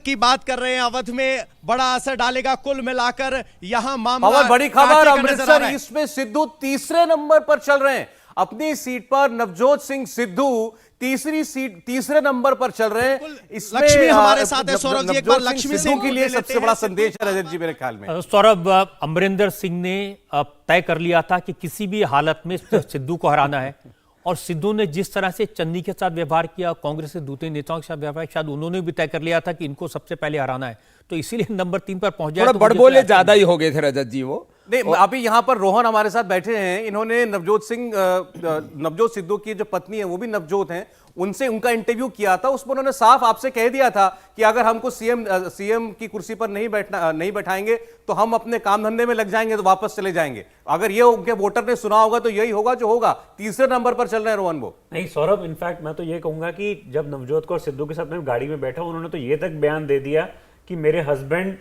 की बात कर रहे हैं। अवध में बड़ा असर डालेगा। कुल मिलाकर यहां मामला और बड़ी खबर, अमृतसर है। ईस्ट में सिद्धू तीसरे नंबर पर चल रहे हैं। अपनी सीट पर नवजोत सिंह सिद्धू तीसरे नंबर पर चल रहे हैं। इसमें लक्ष्मी हमारे साथ है। सौरभ जी, एक बार लक्ष्मी सिद्धू के लिए सबसे बड़ा संदेश है रजत जी मेरे ख्याल में। सौरभ, अमरिंदर सिंह ने तय कर लिया था कि किसी भी हालत में सिद्धू को हराना है, और सिद्धू ने जिस तरह से चन्नी के साथ व्यवहार किया, कांग्रेस के दूसरे नेताओं के साथ व्यवहार, शायद उन्होंने भी तय कर लिया था कि इनको सबसे पहले हराना है, तो इसीलिए नंबर 3 पर पहुंच जाए। थोड़ा बड़बोले ज्यादा ही हो गए थे रजत जी वो। नहीं, अभी यहां पर रोहन हमारे साथ बैठे हैं। इन्होंने नवजोत सिद्धू की जो पत्नी है वो भी नवजोत हैं, उनसे उनका इंटरव्यू किया था। उसमें उन्होंने साफ आपसे कह दिया था कि अगर हमको सीएम की कुर्सी पर नहीं बैठाएंगे तो हम अपने काम धंधे में लग जाएंगे, तो वापस चले जाएंगे। अगर ये उनके वोटर ने सुना होगा तो यही होगा जो होगा। तीसरे नंबर पर चल रहे हैं रोहन वो। नहीं सौरभ, इनफैक्ट मैं तो ये कहूंगा कि जब नवजोत कौर सिद्धू के साथ मैं गाड़ी में बैठा, उन्होंने तो ये तक बयान दे दिया कि मेरे हस्बैंड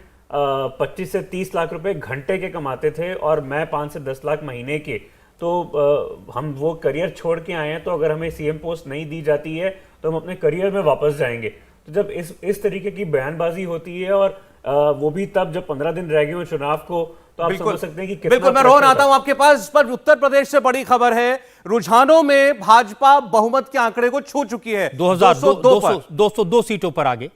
25 से 30 लाख रुपए घंटे के कमाते थे और मैं 5 से 10 लाख महीने के, तो हम वो करियर छोड़ के आए हैं, तो अगर हमें सीएम पोस्ट नहीं दी जाती है तो हम अपने करियर में वापस जाएंगे। तो जब इस तरीके की बयानबाजी होती है, और वो भी तब जब 15 दिन रह गए हो चुनाव को, तो आप समझ सकते हैं कि कितना। बिल्कुल, मैं रोहन आता हूं आपके पास। इस पर उत्तर प्रदेश से बड़ी खबर है। रुझानों में भाजपा बहुमत के आंकड़े को छू चुकी है। 202 सीटों पर आगे,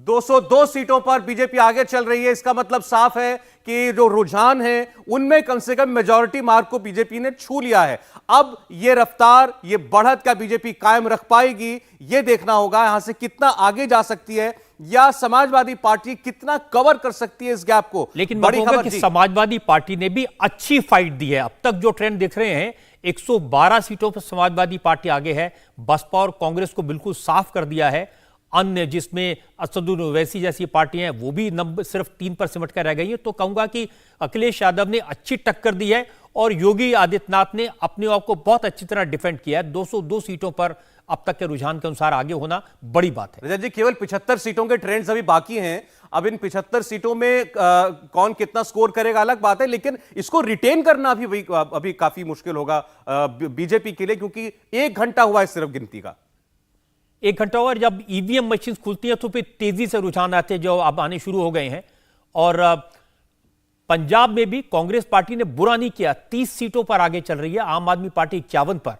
202 सीटों पर बीजेपी आगे चल रही है। इसका मतलब साफ है कि जो रुझान है उनमें कम से कम मेजॉरिटी मार्क को बीजेपी ने छू लिया है। अब ये रफ्तार, ये बढ़त क्या बीजेपी कायम रख पाएगी, ये देखना होगा। यहां से कितना आगे जा सकती है, या समाजवादी पार्टी कितना कवर कर सकती है इस गैप को। लेकिन बड़ी खबर कि समाजवादी पार्टी ने भी अच्छी फाइट दी है। अब तक जो ट्रेंड दिख रहे हैं, 112 सीटों पर समाजवादी पार्टी आगे है। बसपा और कांग्रेस को बिल्कुल साफ कर दिया है। अन्य जिसमें असदुद्दीन ओवैसी जैसी पार्टियां हैं वो भी नंबर सिर्फ 3 पर सिमट कर रह गई है। तो कहूंगा कि अखिलेश यादव ने अच्छी टक्कर दी है, और योगी आदित्यनाथ ने अपने आप को बहुत अच्छी तरह डिफेंड किया है। 202 सीटों पर अब तक के रुझान के अनुसार आगे होना बड़ी बात है। रजत जी, केवल 75 सीटों के ट्रेंड्स अभी बाकी हैं। अब इन 75 सीटों में कौन कितना स्कोर करेगा अलग बात है, लेकिन इसको रिटेन करना अभी काफी मुश्किल होगा बीजेपी के लिए, क्योंकि 1 घंटा हुआ है सिर्फ गिनती का। 1 घंटा, और जब ईवीएम मशीन खुलती है तो फिर तेजी से रुझान आते हैं, जो अब आने शुरू हो गए हैं। और पंजाब में भी कांग्रेस पार्टी ने बुरा नहीं किया, 30 सीटों पर आगे चल रही है। आम आदमी पार्टी 51 पर,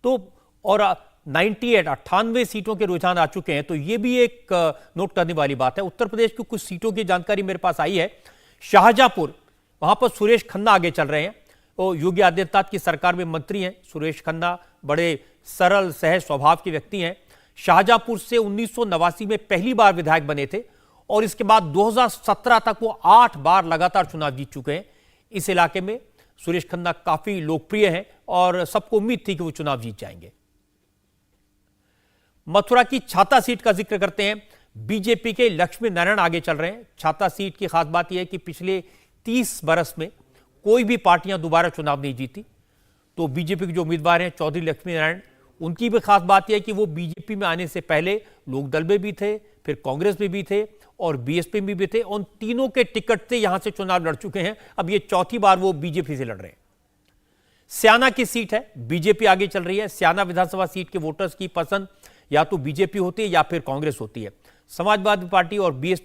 तो और 98 सीटों के रुझान आ चुके हैं। तो ये भी एक नोट करने वाली बात है। उत्तर प्रदेश की कुछ सीटों की जानकारी मेरे पास आई है। शाहजहांपुर, वहां पर सुरेश खन्ना आगे चल रहे हैं। वो योगी आदित्यनाथ की सरकार में मंत्री हैं। सुरेश खन्ना बड़े सरल सहज स्वभाव के व्यक्ति हैं। शाहजहांपुर से 1989 में पहली बार विधायक बने थे, और इसके बाद 2017 तक वो 8 बार लगातार चुनाव जीत चुके हैं। इस इलाके में सुरेश खन्ना काफी लोकप्रिय हैं, और सबको उम्मीद थी कि वो चुनाव जीत जाएंगे। मथुरा की छाता सीट का जिक्र करते हैं। बीजेपी के लक्ष्मी नारायण आगे चल रहे हैं। छाता सीट की खास बात यह है कि पिछले 30 बरस में कोई भी पार्टियां दोबारा चुनाव नहीं जीती। तो बीजेपी के जो उम्मीदवार हैं चौधरी लक्ष्मी नारायण, उनकी भी खास बात यह है कि वो बीजेपी में आने से पहले लोकदल में भी थे, फिर कांग्रेस में भी थे, और बीएसपी में भी थे। उन तीनों के टिकट से यहां से चुनाव लड़ चुके हैं। अब ये चौथी बार वो बीजेपी से लड़ रहे हैं। स्याना की सीट है, बीजेपी आगे चल रही है। स्याना विधानसभा सीट के वोटर्स की पसंद या तो बीजेपी होती है या फिर कांग्रेस होती है। समाजवादी पार्टी और बीएसपी